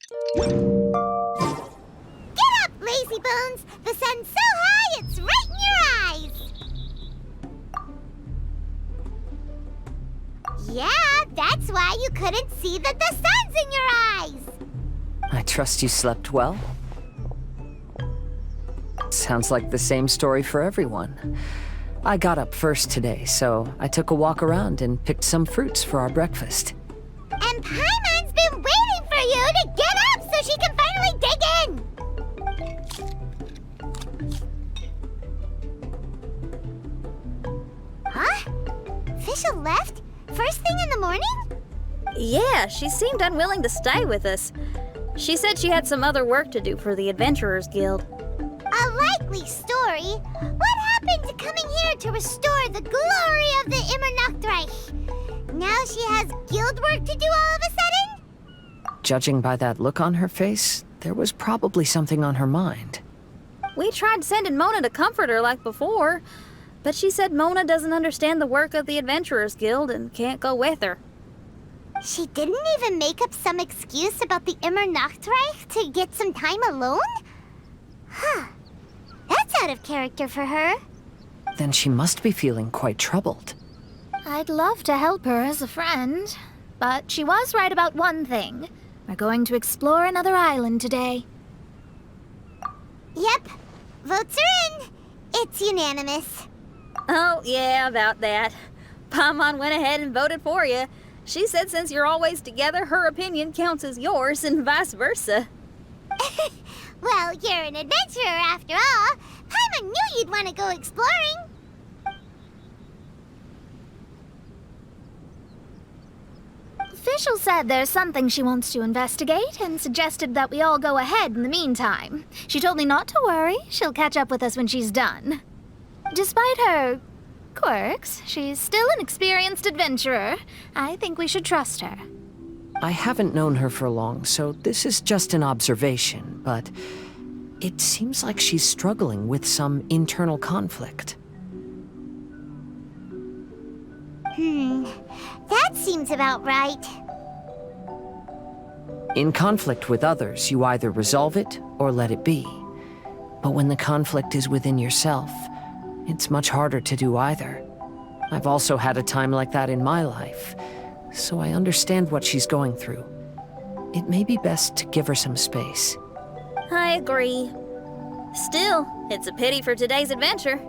Get up, lazy bones! The sun's so high, it's right in your eyes! Yeah, that's why you couldn't see that the sun's in your eyes! I trust you slept well? Sounds like the same story for everyone. I got up first today, so I took a walk around and picked some fruits for our breakfast. And Paimon's been waiting for you to get up so she can finally dig in! Huh? Fischl left? First thing in the morning? Yeah, she seemed unwilling to stay with us. She said she had some other work to do for the Adventurers Guild. A likely story. What happened to coming here to restore the glory of the Immernachtreich? Now she has guild work to do all of a sudden? Judging by that look on her face, there was probably something on her mind. We tried sending Mona to comfort her like before, but she said Mona doesn't understand the work of the Adventurers Guild and can't go with her. She didn't even make up some excuse about the Immernachtreich to get some time alone? Huh. That's out of character for her. Then she must be feeling quite troubled. I'd love to help her as a friend, but she was right about one thing. We're going to explore another island today. Yep. Votes are in. It's unanimous. Oh, yeah, about that. Paimon went ahead and voted for you. She said since you're always together, her opinion counts as yours and vice versa. Well, you're an adventurer after all. Paimon knew you'd want to go exploring. Fischl said there's something she wants to investigate and suggested that we all go ahead in the meantime. She told me not to worry. She'll catch up with us when she's done. Despite her quirks, she's still an experienced adventurer. I think we should trust her. I haven't known her for long, so this is just an observation, but it seems like she's struggling with some internal conflict. That seems about right. In conflict with others, you either resolve it or let it be. But when the conflict is within yourself, it's much harder to do either. I've also had a time like that in my life, so I understand what she's going through. It may be best to give her some space. I agree. Still, it's a pity for today's adventure.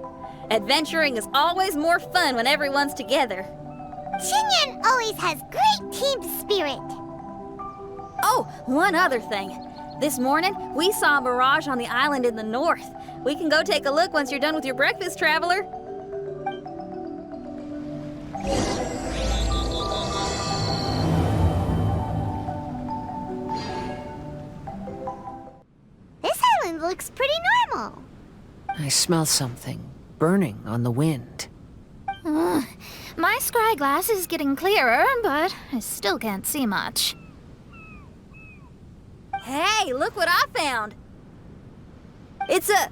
Adventuring is always more fun when everyone's together. Xinyan always has great team spirit. Oh, one other thing. This morning, we saw a mirage on the island in the north. We can go take a look once you're done with your breakfast, traveler. This island looks pretty normal. I smell something burning on the wind. My scry glass is getting clearer, but I still can't see much. Hey, look what I found. It's a...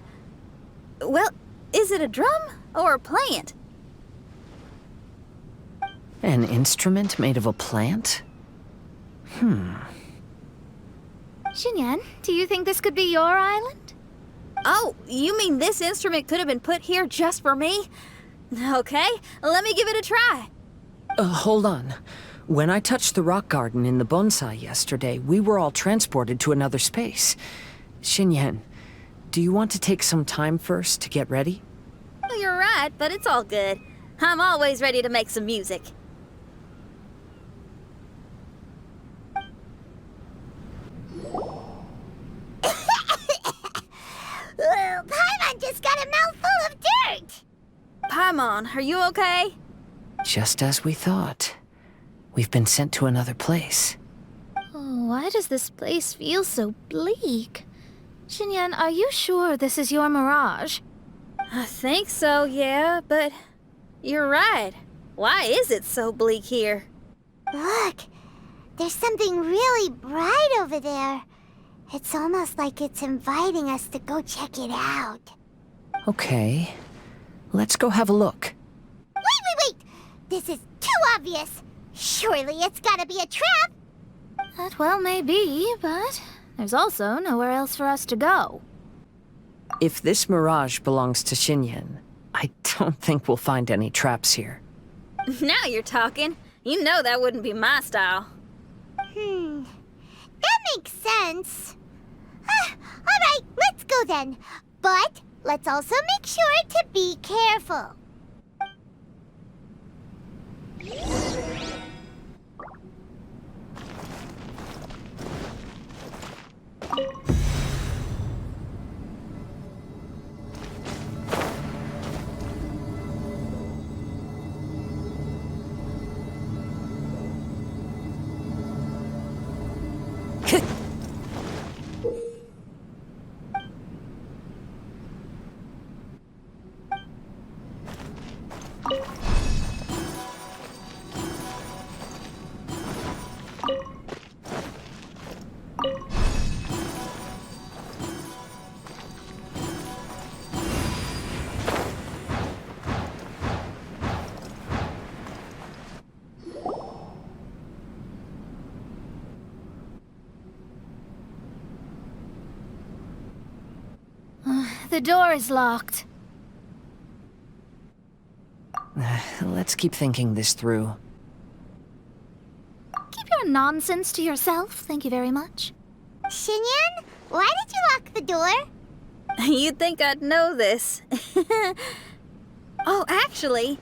well, is it a drum or a plant? An instrument made of a plant? Xinyan, do you think this could be your island? Oh, you mean this instrument could have been put here just for me? Okay, let me give it a try. Hold on. When I touched the rock garden in the bonsai yesterday, we were all transported to another space. Xinyan, do you want to take some time first to get ready? Well, you're right, but it's all good. I'm always ready to make some music. Paimon just got a mouthful of dirt. Paimon, are you okay? Just as we thought. We've been sent to another place. Oh, why does this place feel so bleak? Xinyan, are you sure this is your mirage? I think so, yeah, but you're right. Why is it so bleak here? Look, there's something really bright over there. It's almost like it's inviting us to go check it out. Okay. Let's go have a look. Wait! This is too obvious. Surely it's gotta be a trap. That well may be, but There's also nowhere else for us to go. If this mirage belongs to Xinyan, I don't think we'll find any traps here. Now you're talking. You know that wouldn't be my style. That makes sense. Alright, let's go then. But let's also make sure to be careful. The door is locked. Let's keep thinking this through. Keep your nonsense to yourself, thank you very much. Xinyan, why did you lock the door? You'd think I'd know this. Oh, actually,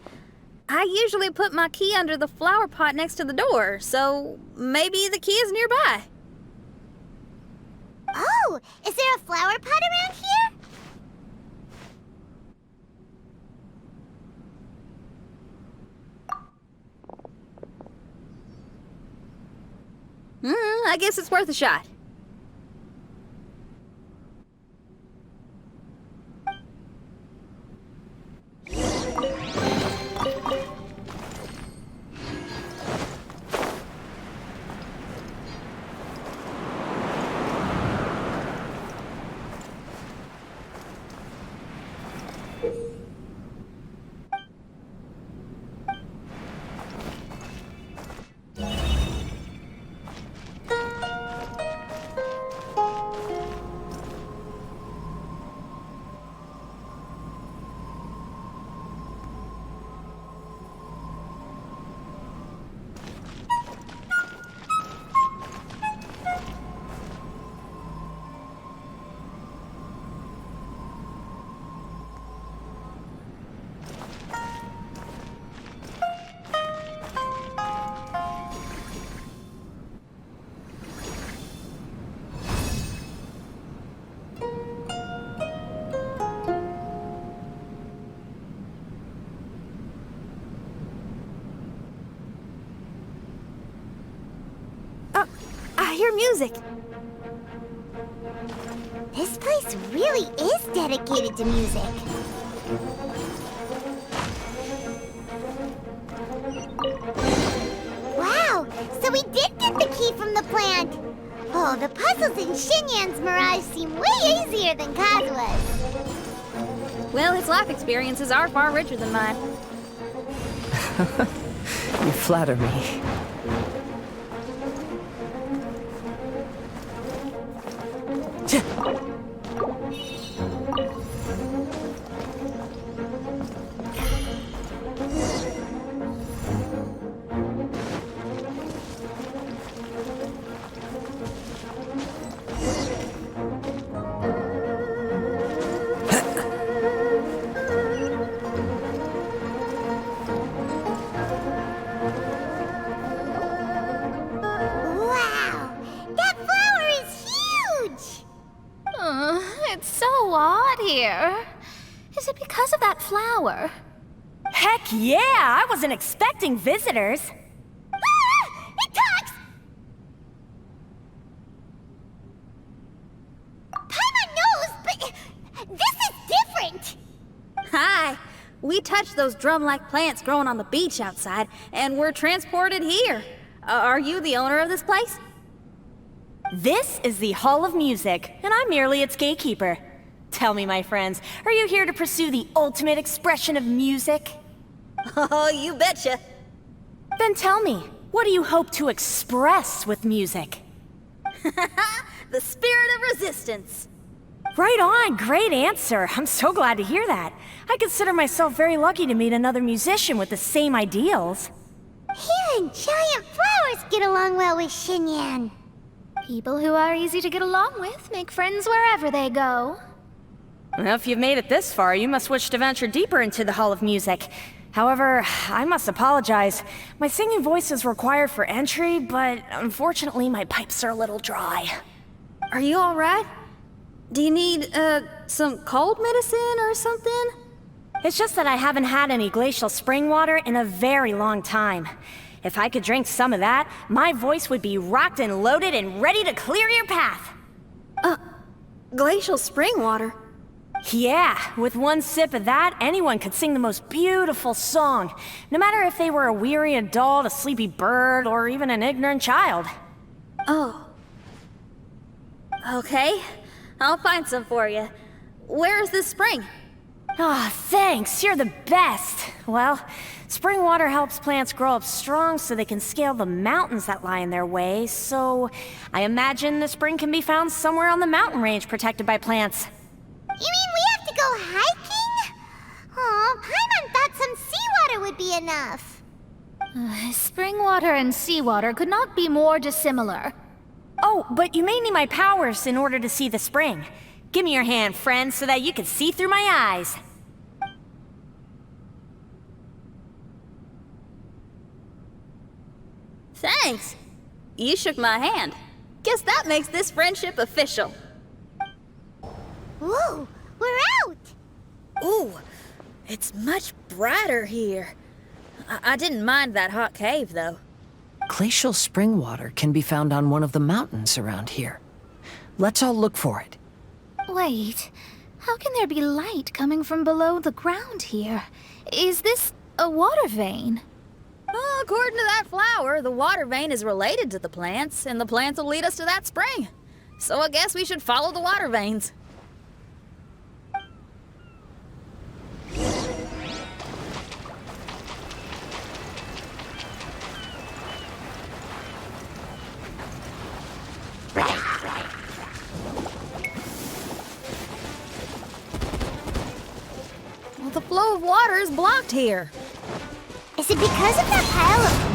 I usually put my key under the flower pot next to the door, so maybe the key is nearby. Oh, is there a flower pot around here? I guess it's worth a shot. I hear music. This place really is dedicated to music. Wow, so we did get the key from the plant. Oh, the puzzles in Xinyan's mirage seem way easier than Kazuha's. Well, his life experiences are far richer than mine. You flatter me. Wow, that flower is huge! It's so odd here. Is it because of that flower? Heck yeah! I wasn't expecting visitors. Ah, it talks! Paimon knows, but this is different! Hi. We touched those drum-like plants growing on the beach outside, and we're transported here. Are you the owner of this place? This is the Hall of Music, and I'm merely its gatekeeper. Tell me, my friends, are you here to pursue the ultimate expression of music? Oh, you betcha. Then tell me, what do you hope to express with music? The spirit of resistance. Right on, great answer. I'm so glad to hear that. I consider myself very lucky to meet another musician with the same ideals. Even giant flowers get along well with Xinyan. People who are easy to get along with make friends wherever they go. Well, if you've made it this far, you must wish to venture deeper into the Hall of Music. However, I must apologize. My singing voice is required for entry, but unfortunately my pipes are a little dry. Are you alright? Do you need, some cold medicine or something? It's just that I haven't had any glacial spring water in a very long time. If I could drink some of that, my voice would be rocked and loaded and ready to clear your path. Glacial spring water? Yeah, with one sip of that, anyone could sing the most beautiful song, no matter if they were a weary adult, a sleepy bird, or even an ignorant child. Oh. Okay, I'll find some for you. Where is this spring? Ah, thanks, you're the best. Well, spring water helps plants grow up strong so they can scale the mountains that lie in their way, so I imagine the spring can be found somewhere on the mountain range protected by plants. You mean we have to go hiking? Aw, Paimon thought some seawater would be enough. Spring water and seawater could not be more dissimilar. Oh, but you may need my powers in order to see the spring. Give me your hand, friend, so that you can see through my eyes. Thanks. You shook my hand. Guess that makes this friendship official. Whoa, we're out! Ooh, it's much brighter here. I didn't mind that hot cave, though. Glacial spring water can be found on one of the mountains around here. Let's all look for it. Wait, how can there be light coming from below the ground here? Is this a water vein? Well, according to that flower, the water vein is related to the plants, and the plants will lead us to that spring. So I guess we should follow the water veins. Well, the flow of water is blocked here. Is it because of that pile of...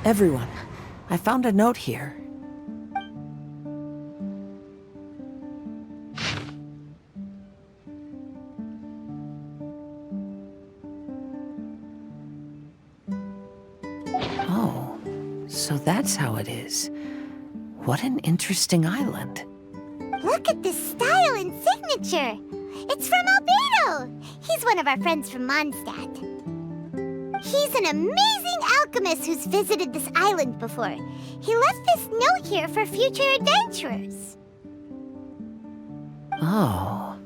Everyone, I found a note here. Oh, so that's how it is. What an interesting island. Look at this style and signature! It's from Albedo! He's one of our friends from Mondstadt. He's an amazing alchemist who's visited this island before. He left this note here for future adventurers. Oh,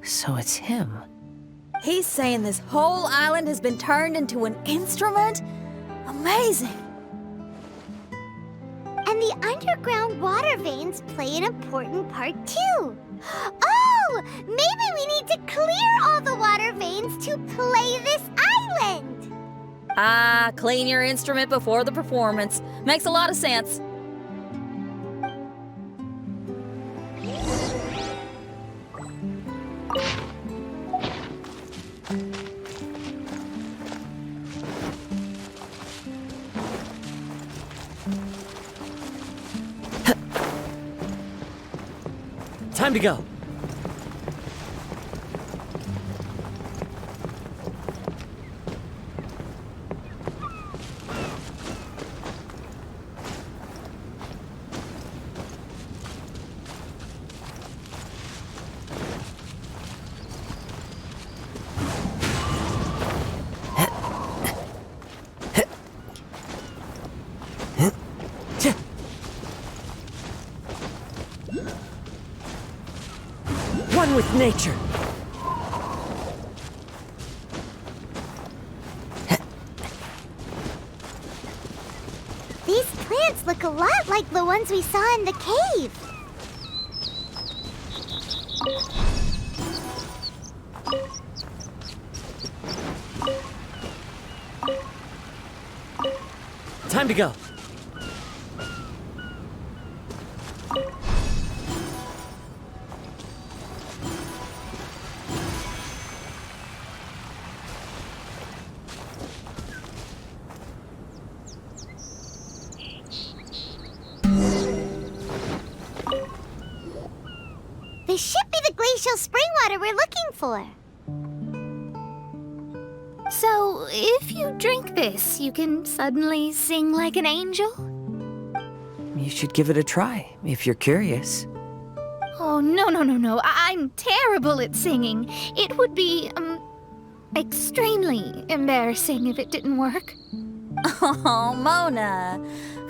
so it's him. He's saying this whole island has been turned into an instrument? Amazing! And the underground water veins play an important part too. Oh, maybe we need to clear all the water veins to play this island. Ah, clean your instrument before the performance. Makes a lot of sense. Time to go. One with nature. These plants look a lot like the ones we saw in the cave. Time to go. This should be the glacial spring water we're looking for. So, if you drink this, you can suddenly sing like an angel? You should give it a try, if you're curious. Oh, no. I'm terrible at singing. It would be, extremely embarrassing if it didn't work. Oh, Mona.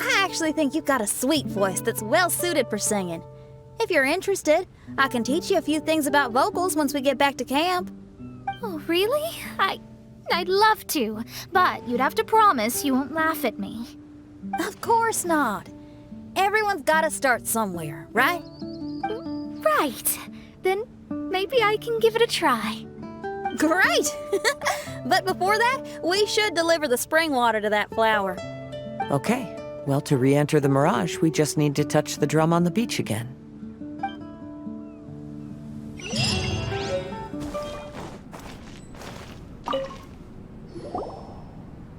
I actually think you've got a sweet voice that's well suited for singing. If you're interested, I can teach you a few things about vocals once we get back to camp. Oh, really? I'd love to, but you'd have to promise you won't laugh at me. Of course not. Everyone's got to start somewhere, right? Right. Then maybe I can give it a try. Great! But before that, we should deliver the spring water to that flower. Okay, well, to re-enter the mirage, we just need to touch the drum on the beach again.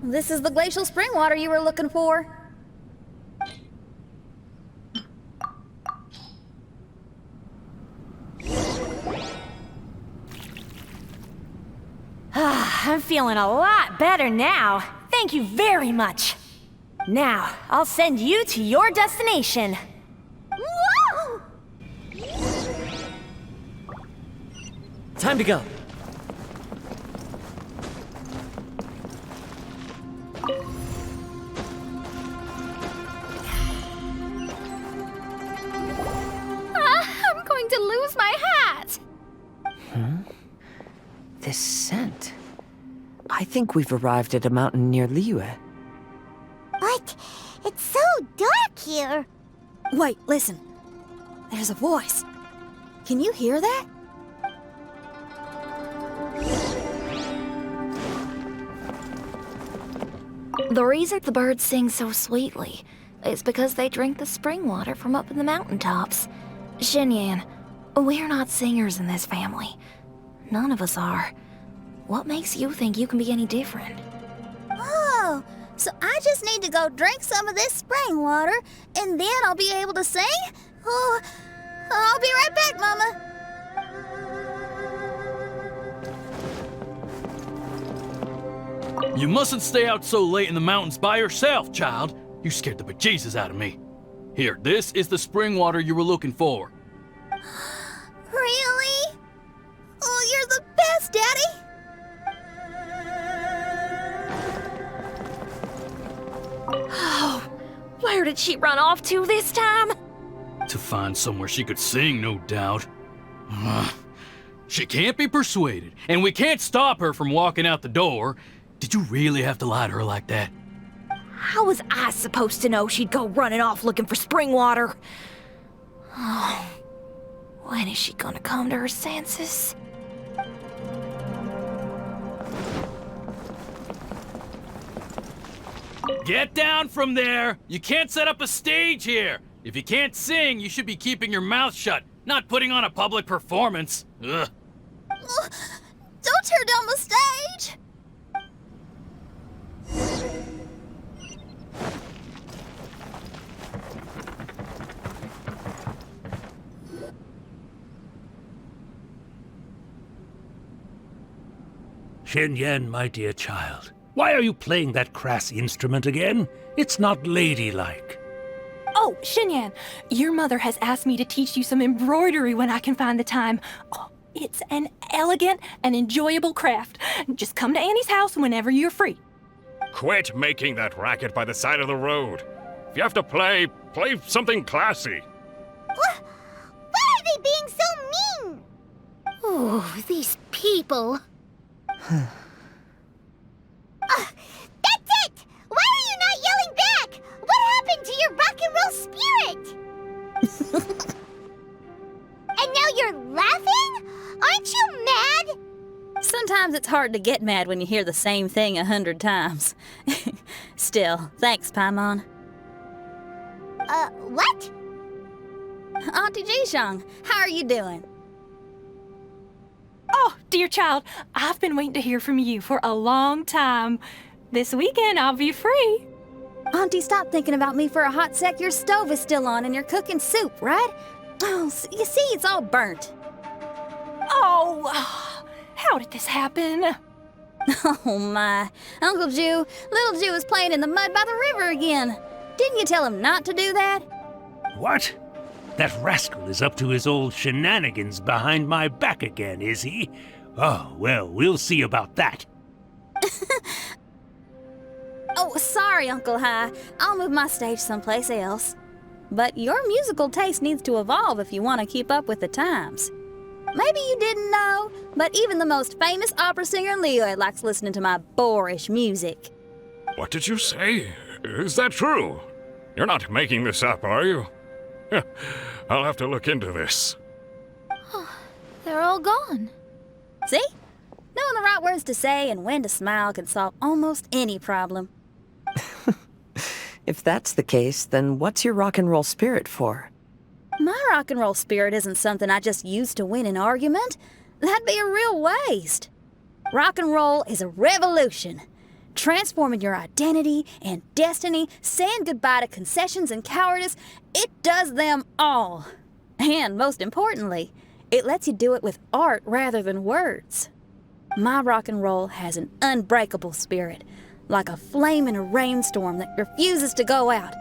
This is the glacial spring water you were looking for. I'm feeling a lot better now. Thank you very much. Now, I'll send you to your destination. Whoa! Time to go. I'm going to lose my hat! This scent. I think we've arrived at a mountain near Liyue. But it's so dark here. Wait, listen. There's a voice. Can you hear that? The reason the birds sing so sweetly is because they drink the spring water from up in the mountaintops. Xinyan, we're not singers in this family. None of us are. What makes you think you can be any different? Oh, so I just need to go drink some of this spring water, and then I'll be able to sing? Oh, I'll be right back, Mama. You mustn't stay out so late in the mountains by yourself, child. You scared the bejesus out of me. Here, this is the spring water you were looking for. Really? Oh, you're the best, Daddy. Oh, where did she run off to this time? To find somewhere she could sing, no doubt. She can't be persuaded, and we can't stop her from walking out the door. Did you really have to lie to her like that? How was I supposed to know she'd go running off looking for spring water? Oh, when is she gonna come to her senses? Get down from there! You can't set up a stage here! If you can't sing, you should be keeping your mouth shut, not putting on a public performance. Ugh. Don't tear down the stage. Xinyan, my dear child, why are you playing that crass instrument again? It's not ladylike. Oh, Xinyan, your mother has asked me to teach you some embroidery when I can find the time. Oh, it's an elegant and enjoyable craft. Just come to Annie's house whenever you're free. Quit making that racket by the side of the road. If you have to play something classy. Why are they being so mean? Oh, these people. That's it! Why are you not yelling back? What happened to your rock and roll spirit? And now you're laughing? Aren't you mad? Sometimes it's hard to get mad when you hear the same thing 100 times. Still, thanks, Paimon. What? Auntie Jishang, how are you doing? Oh, dear child, I've been waiting to hear from you for a long time. This weekend, I'll be free. Auntie, stop thinking about me for a hot sec. Your stove is still on and you're cooking soup, right? Oh, you see, it's all burnt. Oh, how did this happen? Oh, my. Uncle Jew, little Jew is playing in the mud by the river again. Didn't you tell him not to do that? What? That rascal is up to his old shenanigans behind my back again, is he? Oh, well, we'll see about that. Oh, sorry, Uncle High. I'll move my stage someplace else. But your musical taste needs to evolve if you want to keep up with the times. Maybe you didn't know, but even the most famous opera singer Leo likes listening to my boorish music. What did you say? Is that true? You're not making this up, are you? I'll have to look into this. They're all gone. See? Knowing the right words to say and when to smile can solve almost any problem. If that's the case, then what's your rock and roll spirit for? My rock and roll spirit isn't something I just use to win an argument. That'd be a real waste. Rock and roll is a revolution. Transforming your identity and destiny, saying goodbye to concessions and cowardice, it does them all. And most importantly, it lets you do it with art rather than words. My rock and roll has an unbreakable spirit, like a flame in a rainstorm that refuses to go out,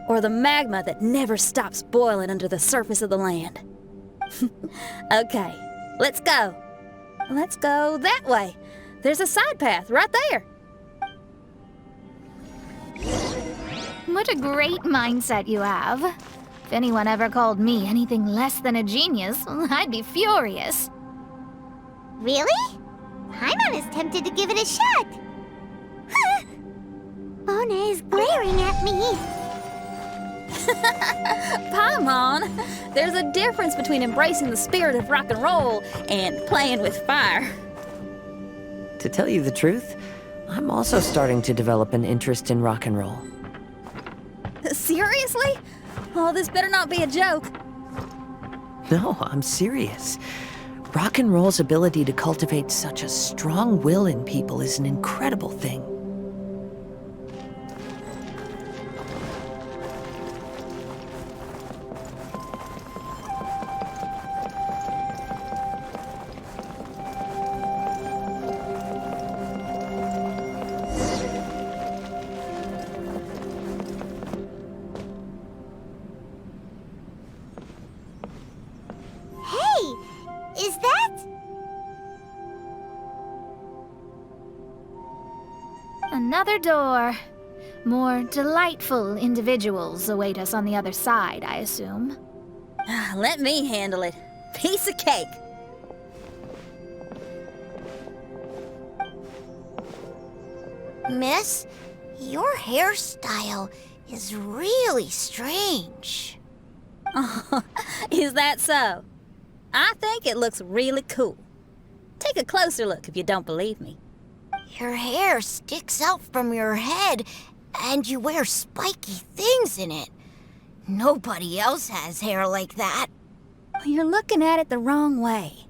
or the magma that never stops boiling under the surface of the land. Okay, let's go. Let's go that way. There's a side path right there. What a great mindset you have. If anyone ever called me anything less than a genius, I'd be furious. Really? Paimon is tempted to give it a shot. Mona is glaring at me. Paimon, there's a difference between embracing the spirit of rock and roll and playing with fire. To tell you the truth, I'm also starting to develop an interest in rock and roll. Seriously? Oh, this better not be a joke. No, I'm serious. Rock and roll's ability to cultivate such a strong will in people is an incredible thing. Is that? Another door. More delightful individuals await us on the other side, I assume. Let me handle it. Piece of cake. Miss, your hairstyle is really strange. Oh, is that so? I think it looks really cool. Take a closer look if you don't believe me. Your hair sticks out from your head, and you wear spiky things in it. Nobody else has hair like that. You're looking at it the wrong way.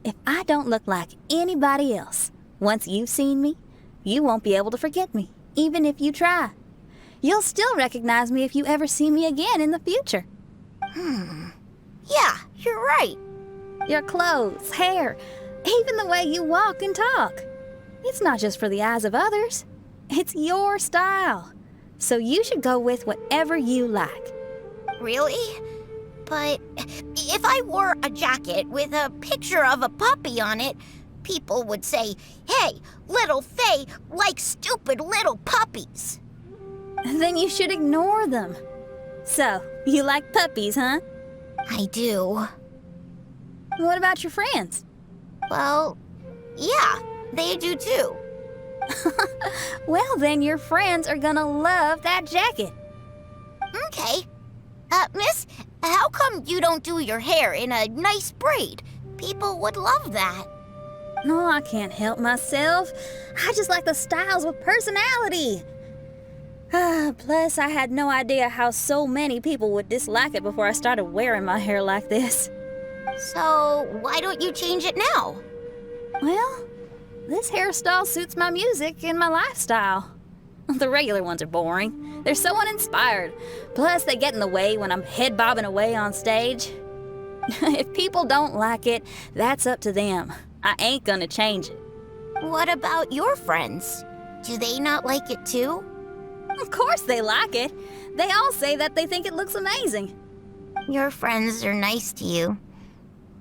If I don't look like anybody else, once you've seen me, you won't be able to forget me, even if you try. You'll still recognize me if you ever see me again in the future. Yeah, you're right. Your clothes, hair, even the way you walk and talk. It's not just for the eyes of others. It's your style. So you should go with whatever you like. Really? But if I wore a jacket with a picture of a puppy on it, people would say, "Hey, little Faye likes stupid little puppies." Then you should ignore them. So, you like puppies, huh? I do. What about your friends? Well, yeah, they do too. Well, then your friends are gonna love that jacket. Okay. Miss, how come you don't do your hair in a nice braid? People would love that. No, I can't help myself. I just like the styles with personality. Plus, I had no idea how so many people would dislike it before I started wearing my hair like this. So, why don't you change it now? Well, this hairstyle suits my music and my lifestyle. The regular ones are boring. They're so uninspired. Plus, they get in the way when I'm head bobbing away on stage. If people don't like it, that's up to them. I ain't gonna change it. What about your friends? Do they not like it too? Of course they like it. They all say that they think it looks amazing. Your friends are nice to you.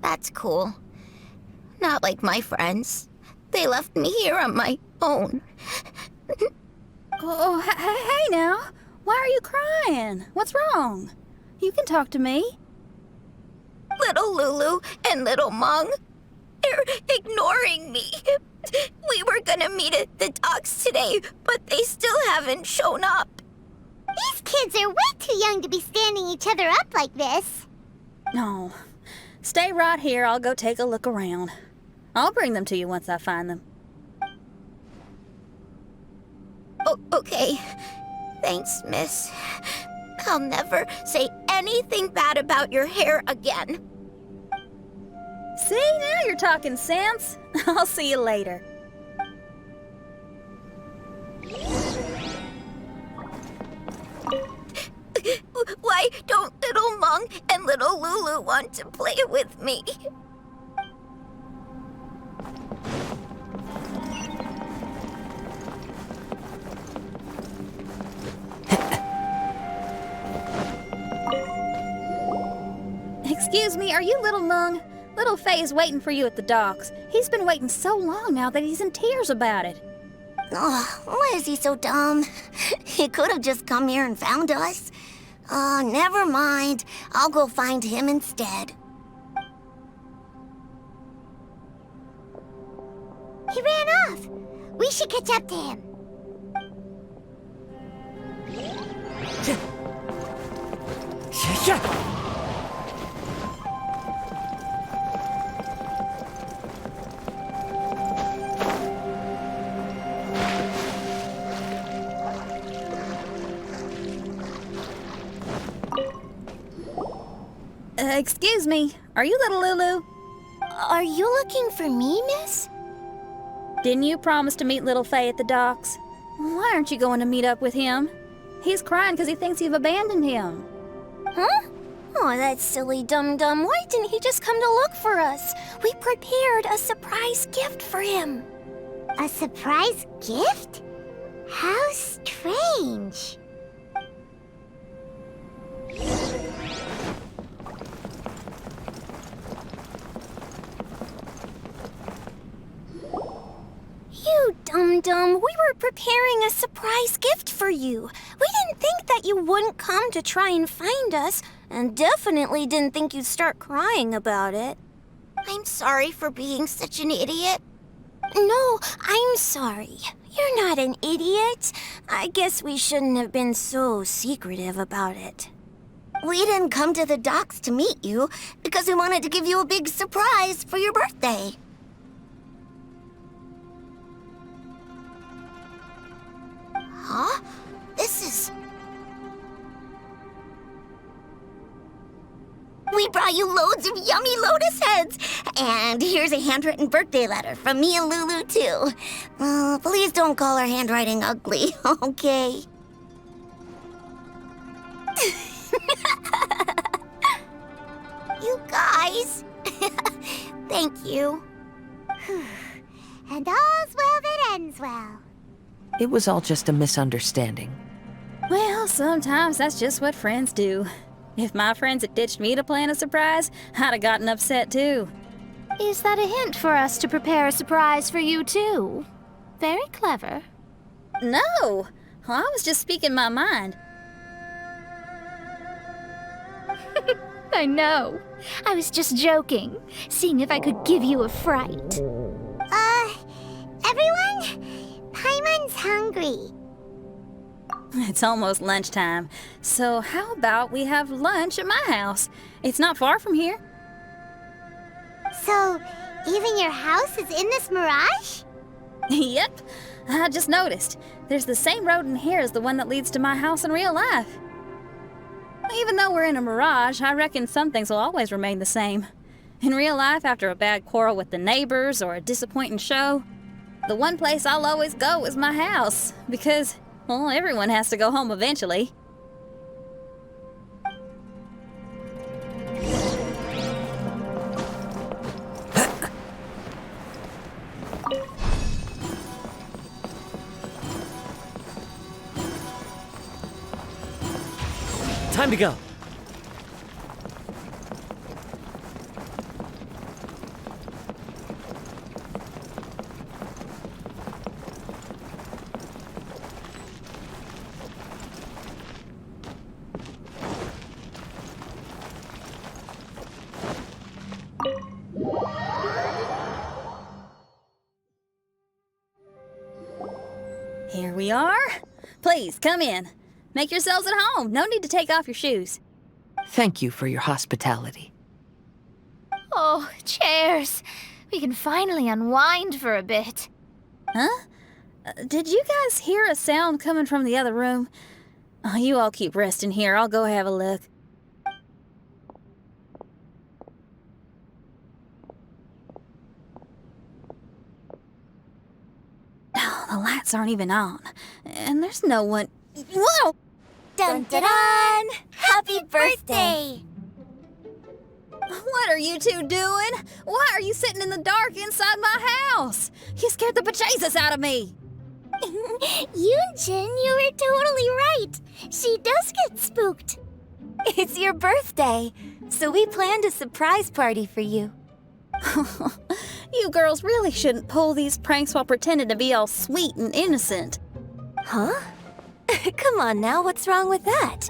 That's cool. Not like my friends. They left me here on my own. Hey now. Why are you crying? What's wrong? You can talk to me. Little Lulu and little Mung, they're ignoring me. We were gonna meet at the docks today, but they still haven't shown up. These kids are way too young to be standing each other up like this. No. Stay right here. I'll go take a look around. I'll bring them to you once I find them. Oh, okay. Thanks, miss. I'll never say anything bad about your hair again. See, now you're talking sense. I'll see you later. Why don't little Mung and little Lulu want to play with me? Excuse me, are you little Mung? Little Faye is waiting for you at the docks. He's been waiting so long now that he's in tears about it. Oh, why is he so dumb? He could have just come here and found us. Oh, never mind. I'll go find him instead. He ran off. We should catch up to him. Excuse me, are you little Lulu? Are you looking for me, miss? Didn't you promise to meet little Faye at the docks? Why aren't you going to meet up with him? He's crying because he thinks you've abandoned him. Huh? Oh, that silly dum-dum. Why didn't he just come to look for us? We prepared a surprise gift for him. A surprise gift? How strange. You dum-dum, we were preparing a surprise gift for you. We didn't think that you wouldn't come to try and find us, and definitely didn't think you'd start crying about it. I'm sorry for being such an idiot. No, I'm sorry. You're not an idiot. I guess we shouldn't have been so secretive about it. We didn't come to the docks to meet you because we wanted to give you a big surprise for your birthday. Huh? This is... We brought you loads of yummy lotus heads! And here's a handwritten birthday letter from me and Lulu, too. Please don't call our handwriting ugly, okay? You guys! Thank you. And all's well that ends well. It was all just a misunderstanding. Well, sometimes that's just what friends do. If my friends had ditched me to plan a surprise, I'd have gotten upset too. Is that a hint for us to prepare a surprise for you too? Very clever. No! I was just speaking my mind. I know. I was just joking, seeing if I could give you a fright. Everyone? Paimon's hungry. It's almost lunchtime, so how about we have lunch at my house? It's not far from here. So, even your house is in this mirage? Yep, I just noticed. There's the same road in here as the one that leads to my house in real life. Even though we're in a mirage, I reckon some things will always remain the same. In real life, after a bad quarrel with the neighbors or a disappointing show, the one place I'll always go is my house, because, well, everyone has to go home eventually. Time to go. Here we are. Please, come in. Make yourselves at home. No need to take off your shoes. Thank you for your hospitality. Oh, chairs. We can finally unwind for a bit. Huh? Did you guys hear a sound coming from the other room? Oh, you all keep resting here. I'll go have a look. Oh, the lights aren't even on. And there's no one... Whoa! Dun dun dun! Happy birthday! What are you two doing? Why are you sitting in the dark inside my house? You scared the bejesus out of me. Yunjin, you were totally right. She does get spooked. It's your birthday, so we planned a surprise party for you. You girls really shouldn't pull these pranks while pretending to be all sweet and innocent. Huh? Come on now, what's wrong with that?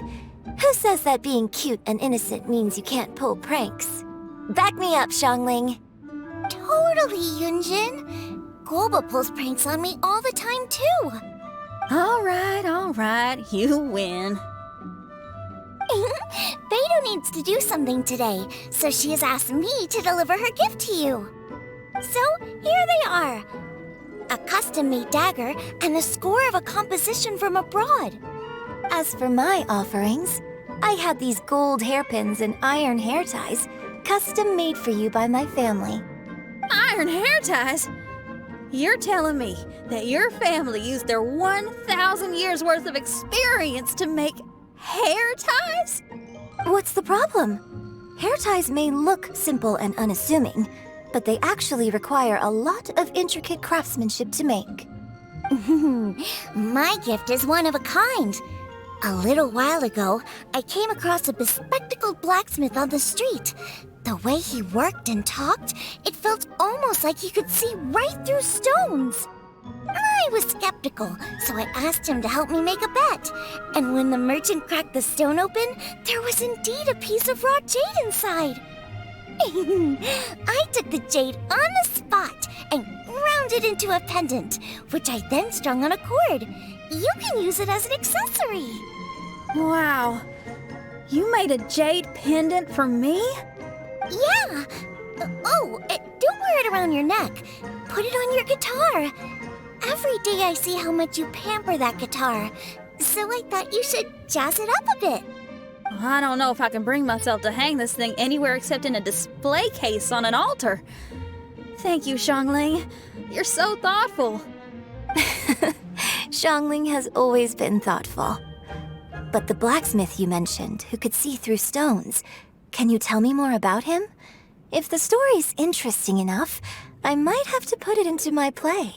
Who says that being cute and innocent means you can't pull pranks? Back me up, Xiangling. Totally, Yunjin. Guoba pulls pranks on me all the time, too. All right, you win. Beidou needs to do something today, so she has asked me to deliver her gift to you. So, here they are. A custom-made dagger and the score of a composition from abroad. As for my offerings, I had these gold hairpins and iron hair ties, custom-made for you by my family. Iron hair ties? You're telling me that your family used their 1,000 years worth of experience to make hair ties? What's the problem? Hair ties may look simple and unassuming, but they actually require a lot of intricate craftsmanship to make. My gift is one of a kind. A little while ago, I came across a bespectacled blacksmith on the street. The way he worked and talked, it felt almost like he could see right through stones. I was skeptical, so I asked him to help me make a bet. And when the merchant cracked the stone open, there was indeed a piece of raw jade inside. I took the jade on the spot and ground it into a pendant, which I then strung on a cord. You can use it as an accessory. Wow. You made a jade pendant for me? Yeah. Don't wear it around your neck. Put it on your guitar. Every day I see how much you pamper that guitar, so I thought you should jazz it up a bit. I don't know if I can bring myself to hang this thing anywhere except in a display case on an altar. Thank you, Xiangling. You're so thoughtful. Xiangling has always been thoughtful. But the blacksmith you mentioned, who could see through stones, can you tell me more about him? If the story's interesting enough, I might have to put it into my play.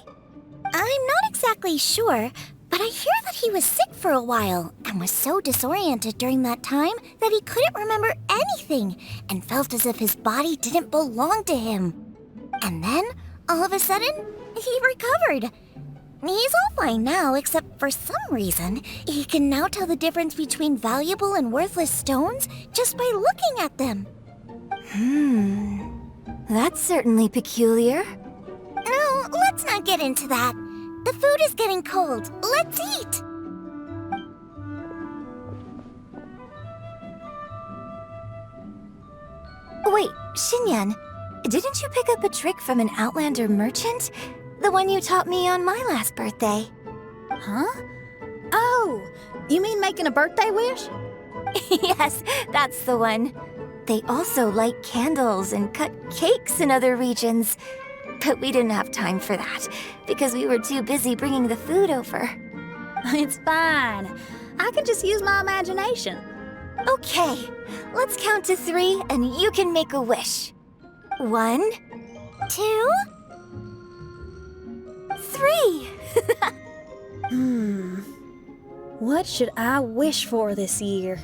I'm not exactly sure, but I hear that he was sick for a while and was so disoriented during that time that he couldn't remember anything and felt as if his body didn't belong to him. And then, all of a sudden, he recovered. He's all fine now, except for some reason, he can now tell the difference between valuable and worthless stones just by looking at them. That's certainly peculiar. No, let's not get into that. The food is getting cold. Let's eat! Wait, Xinyan, didn't you pick up a trick from an Outlander merchant? The one you taught me on my last birthday. Huh? Oh, you mean making a birthday wish? Yes, that's the one. They also light candles and cut cakes in other regions. But we didn't have time for that, because we were too busy bringing the food over. It's fine. I can just use my imagination. Okay, let's count to 3 and you can make a wish. 1, 2, 3. What should I wish for this year?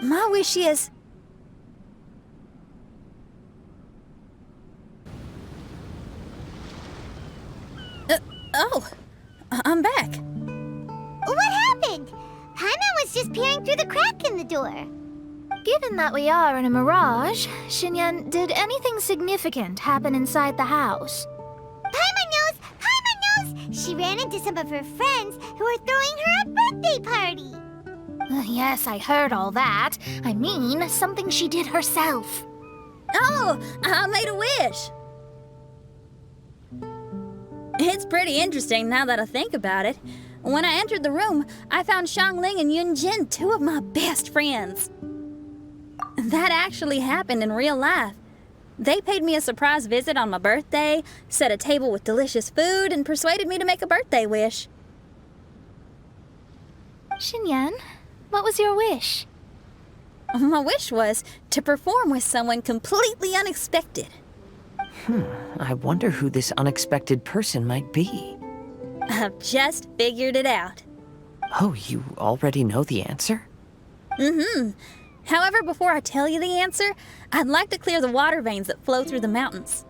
My wish is... I'm back. What happened? Paimon was just peering through the crack in the door. Given that we are in a mirage, Xinyan, did anything significant happen inside the house? Paimon knows! Paimon knows! She ran into some of her friends who were throwing her a birthday party. Yes, I heard all that. I mean, something she did herself. Oh, I made a wish. It's pretty interesting now that I think about it. When I entered the room, I found Xiangling and Yunjin, 2 of my best friends. That actually happened in real life. They paid me a surprise visit on my birthday, set a table with delicious food, and persuaded me to make a birthday wish. Xinyan, what was your wish? My wish was to perform with someone completely unexpected. I wonder who this unexpected person might be. I've just figured it out. Oh, you already know the answer? However, before I tell you the answer, I'd like to clear the water veins that flow through the mountains.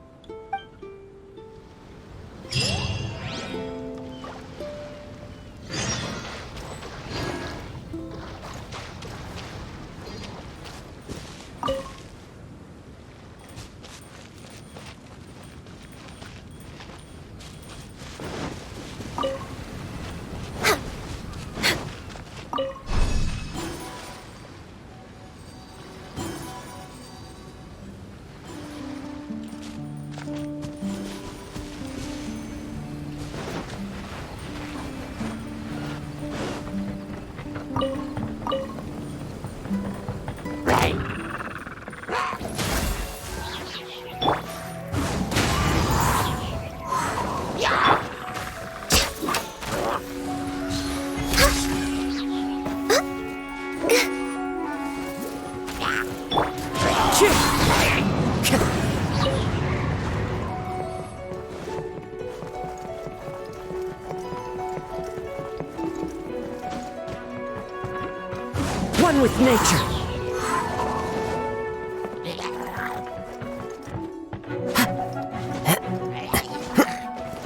One with nature.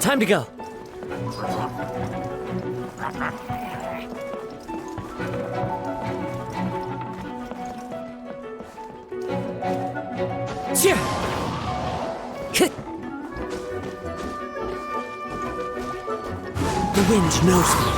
Time to go. The wind knows me.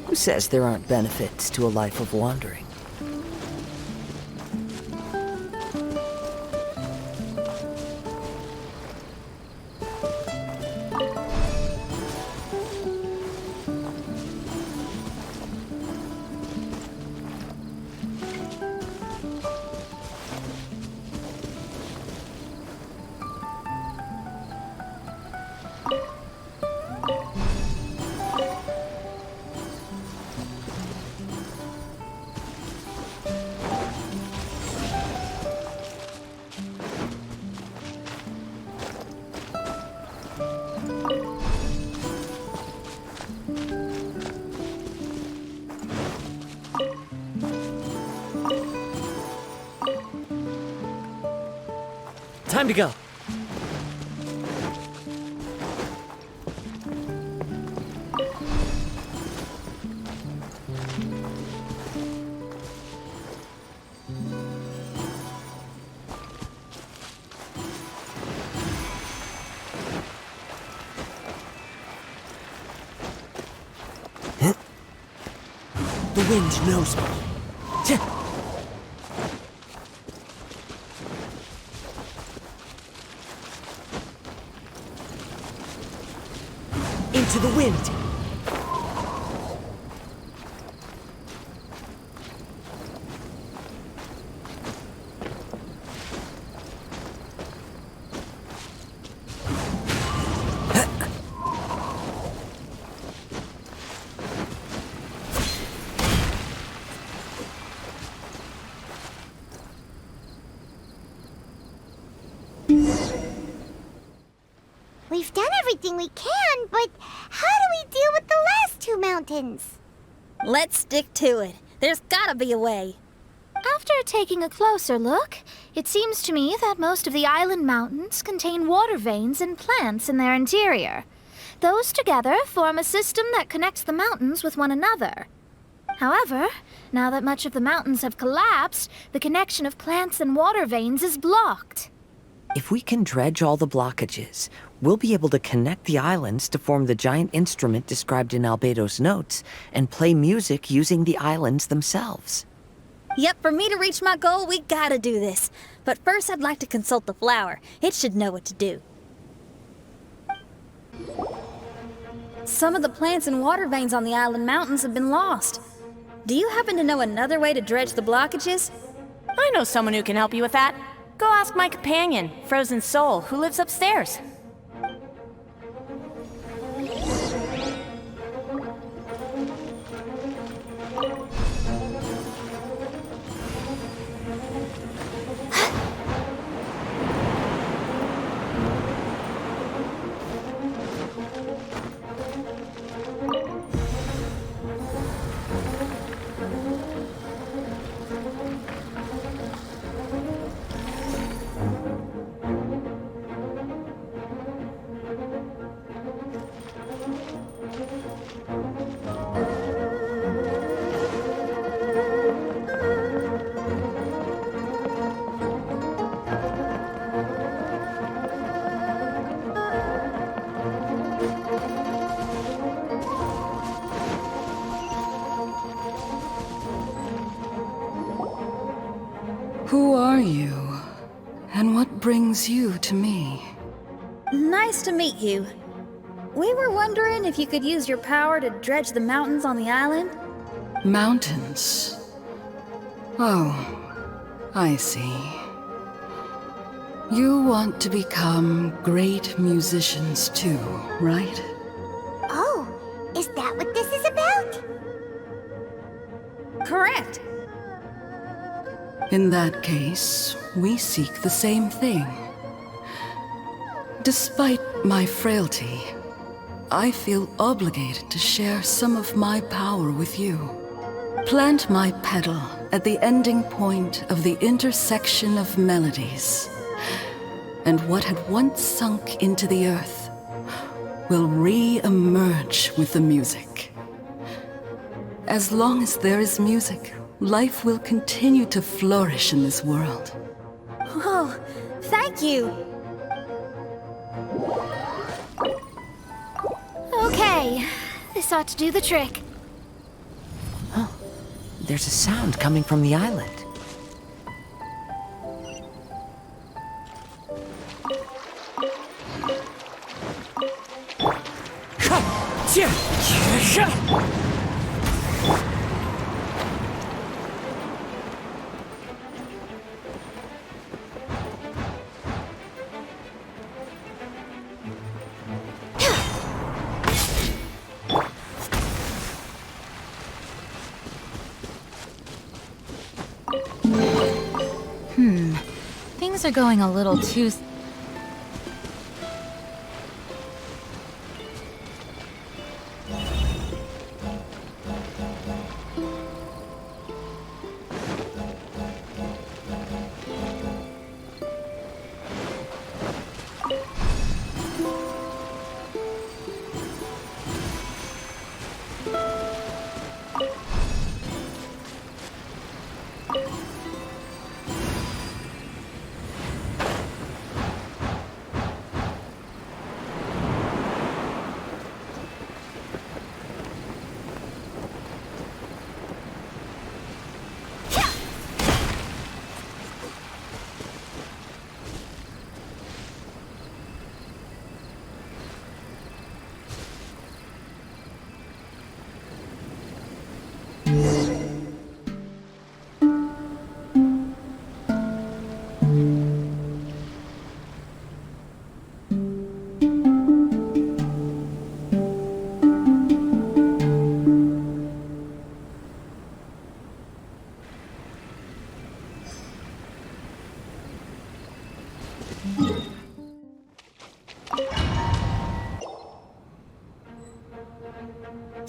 Who says there aren't benefits to a life of wandering? Time to go. The wind knows me. Into the wind. We've done everything we can, but how do we deal with the last two mountains? Let's stick to it. There's gotta be a way. After taking a closer look, it seems to me that most of the island mountains contain water veins and plants in their interior. Those together form a system that connects the mountains with one another. However, now that much of the mountains have collapsed, the connection of plants and water veins is blocked. If we can dredge all the blockages, we'll be able to connect the islands to form the giant instrument described in Albedo's notes and play music using the islands themselves. Yep, for me to reach my goal, we gotta do this. But first, I'd like to consult the flower. It should know what to do. Some of the plants and water veins on the island mountains have been lost. Do you happen to know another way to dredge the blockages? I know someone who can help you with that. Go ask my companion, Frozen Soul, who lives upstairs. Who are you? And what brings you to me? Nice to meet you. We were wondering if you could use your power to dredge the mountains on the island? Mountains? Oh, I see. You want to become great musicians too, right? Oh, is that what this is about? Correct. In that case, we seek the same thing. Despite my frailty, I feel obligated to share some of my power with you. Plant my petal at the ending point of the intersection of melodies, and what had once sunk into the earth will re-emerge with the music. As long as there is music, life will continue to flourish in this world. Oh, thank you. Okay, this ought to do the trick. Oh, there's a sound coming from the island. Things are going a little too...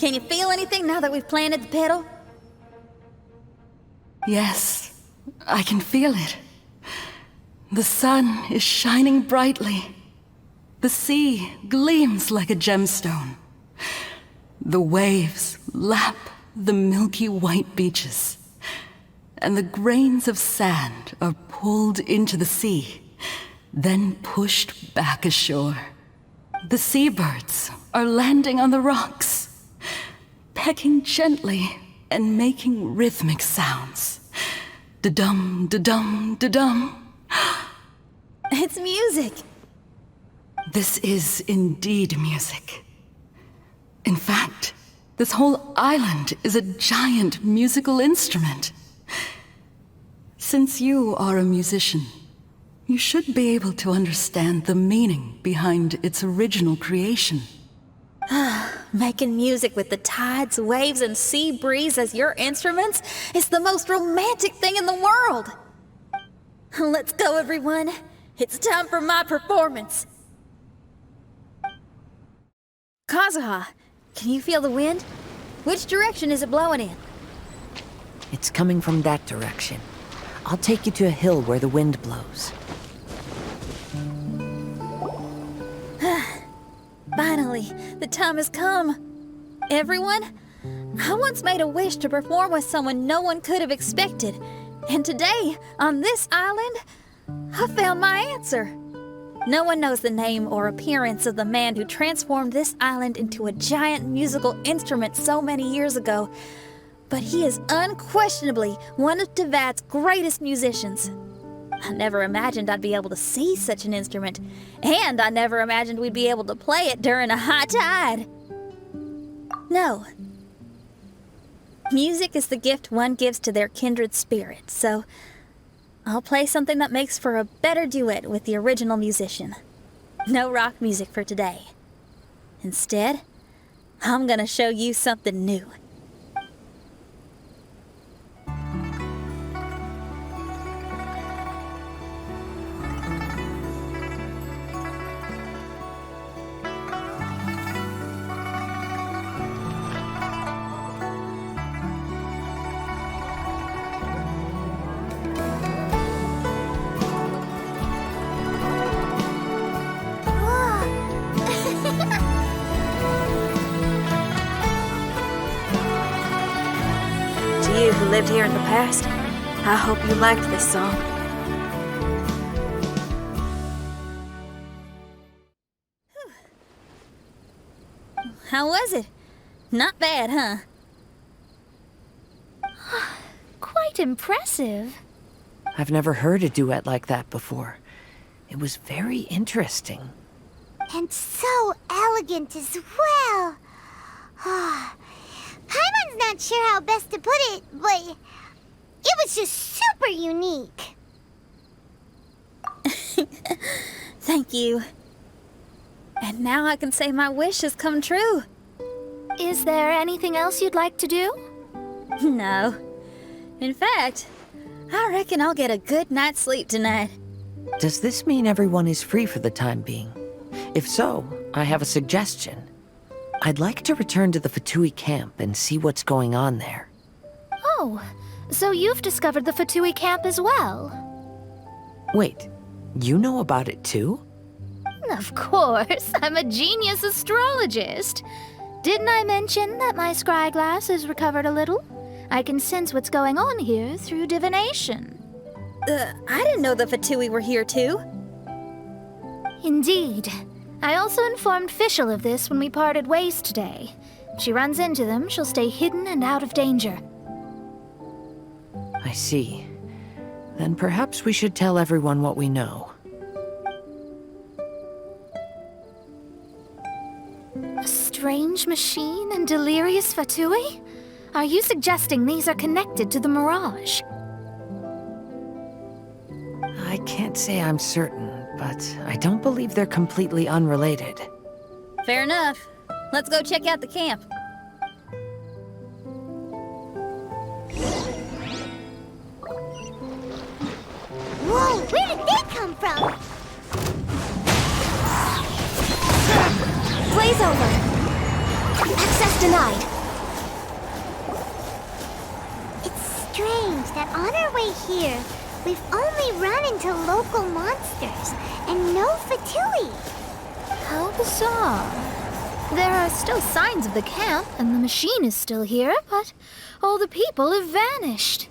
Can you feel anything now that we've planted the pedal? Yes, I can feel it. The sun is shining brightly. The sea gleams like a gemstone. The waves lap the milky white beaches, and the grains of sand are pulled into the sea, then pushed back ashore. The seabirds are landing on the rocks, pecking gently and making rhythmic sounds. Da-dum, da-dum, da-dum. It's music. This is indeed music. In fact, this whole island is a giant musical instrument. Since you are a musician, you should be able to understand the meaning behind its original creation. Making music with the tides, waves, and sea breeze as your instruments is the most romantic thing in the world. Let's go, everyone. It's time for my performance. Kazuha, can you feel the wind? Which direction is it blowing in? It's coming from that direction. I'll take you to a hill where the wind blows. Finally, the time has come. Everyone, I once made a wish to perform with someone no one could have expected. And today, on this island, I found my answer. No one knows the name or appearance of the man who transformed this island into a giant musical instrument so many years ago, but he is unquestionably one of Teyvat's greatest musicians. I never imagined I'd be able to see such an instrument, and I never imagined we'd be able to play it during a high tide. No. Music is the gift one gives to their kindred spirit, so I'll play something that makes for a better duet with the original musician. No rock music for today. Instead, I'm gonna show you something new. To you who lived here in the past, I hope you liked this song. How was it? Not bad, huh? Quite impressive. I've never heard a duet like that before. It was very interesting. And so elegant as well. Paimon's not sure how best to put it, but it was just super unique. Thank you. And now I can say my wish has come true. Is there anything else you'd like to do? No. In fact, I reckon I'll get a good night's sleep tonight. Does this mean everyone is free for the time being? If so, I have a suggestion. I'd like to return to the Fatui camp and see what's going on there. Oh, so you've discovered the Fatui camp as well? Wait, you know about it too? Of course, I'm a genius astrologist. Didn't I mention that my scry glass is recovered a little? I can sense what's going on here through divination. I didn't know the Fatui were here too. Indeed. I also informed Fischl of this when we parted ways today. If she runs into them, she'll stay hidden and out of danger. I see. Then perhaps we should tell everyone what we know. A strange machine and delirious Fatui? Are you suggesting these are connected to the mirage? I can't say I'm certain, but I don't believe they're completely unrelated. Fair enough. Let's go check out the camp. Whoa, where did they come from? Blaze over! Access denied. But on our way here, we've only run into local monsters and no Fatui. How bizarre. There are still signs of the camp, and the machine is still here, but all the people have vanished.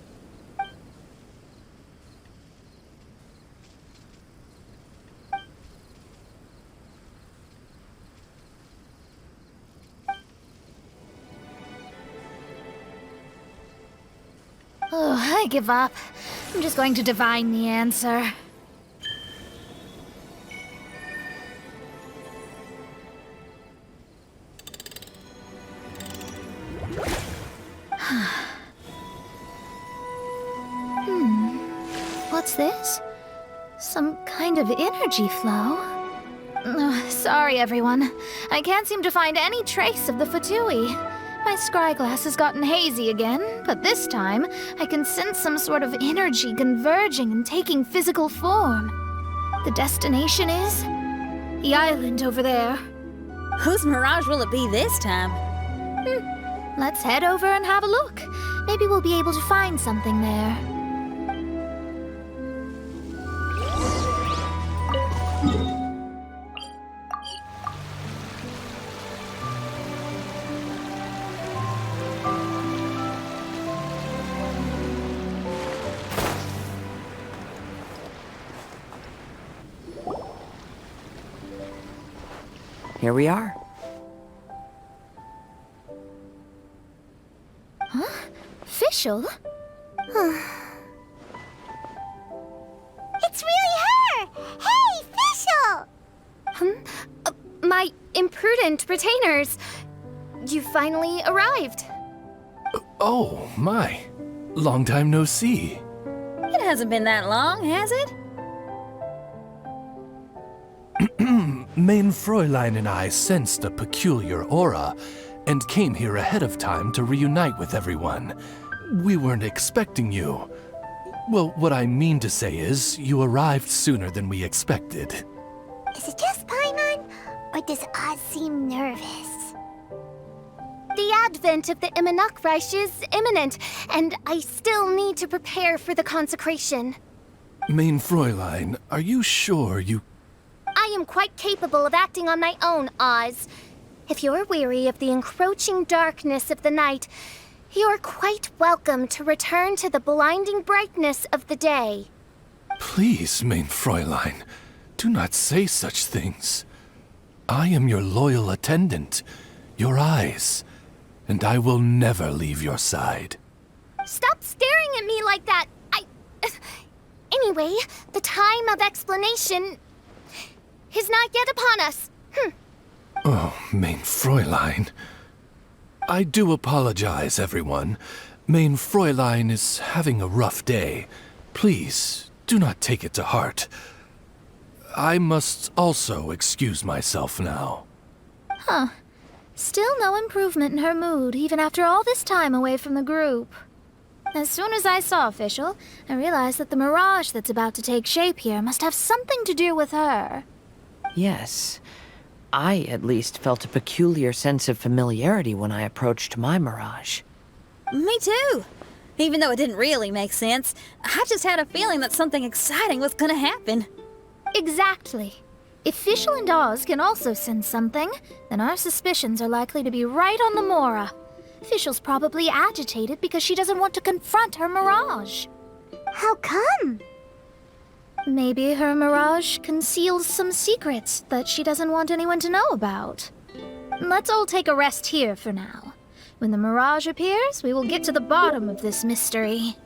Oh, I give up. I'm just going to divine the answer. What's this? Some kind of energy flow? Sorry, everyone. I can't seem to find any trace of the Fatui. My scryglass has gotten hazy again, but this time I can sense some sort of energy converging and taking physical form. The destination is the island over there. Whose mirage will it be this time? Let's head over and have a look. Maybe we'll be able to find something there. Here we are. Huh? Fischl? It's really her! Hey, Fischl! My imprudent retainers. You finally arrived. Oh, my. Long time no see. It hasn't been that long, has it? Main Fräulein and I sensed a peculiar aura and came here ahead of time to reunite with everyone. We weren't expecting you. Well, what I mean to say is, you arrived sooner than we expected. Is it just Paimon? Or does Oz seem nervous? The advent of the Immanakreich is imminent, and I still need to prepare for the consecration. Main Fräulein, are you sure you... I am quite capable of acting on my own, Oz. If you're weary of the encroaching darkness of the night, you're quite welcome to return to the blinding brightness of the day. Please, Main Fräulein, do not say such things. I am your loyal attendant, your eyes, and I will never leave your side. Stop staring at me like that! Anyway, the time of explanation is not yet upon us. Oh, Main Fräulein. I do apologize, everyone. Main Fräulein is having a rough day. Please, do not take it to heart. I must also excuse myself now. Still no improvement in her mood, even after all this time away from the group. As soon as I saw Fischl, I realized that the mirage that's about to take shape here must have something to do with her. Yes. I, at least, felt a peculiar sense of familiarity when I approached my mirage. Me too. Even though it didn't really make sense, I just had a feeling that something exciting was gonna happen. Exactly. If Fischl and Oz can also sense something, then our suspicions are likely to be right on the Mora. Fischl's probably agitated because she doesn't want to confront her mirage. How come? Maybe her mirage conceals some secrets that she doesn't want anyone to know about. Let's all take a rest here for now. When the mirage appears, we will get to the bottom of this mystery.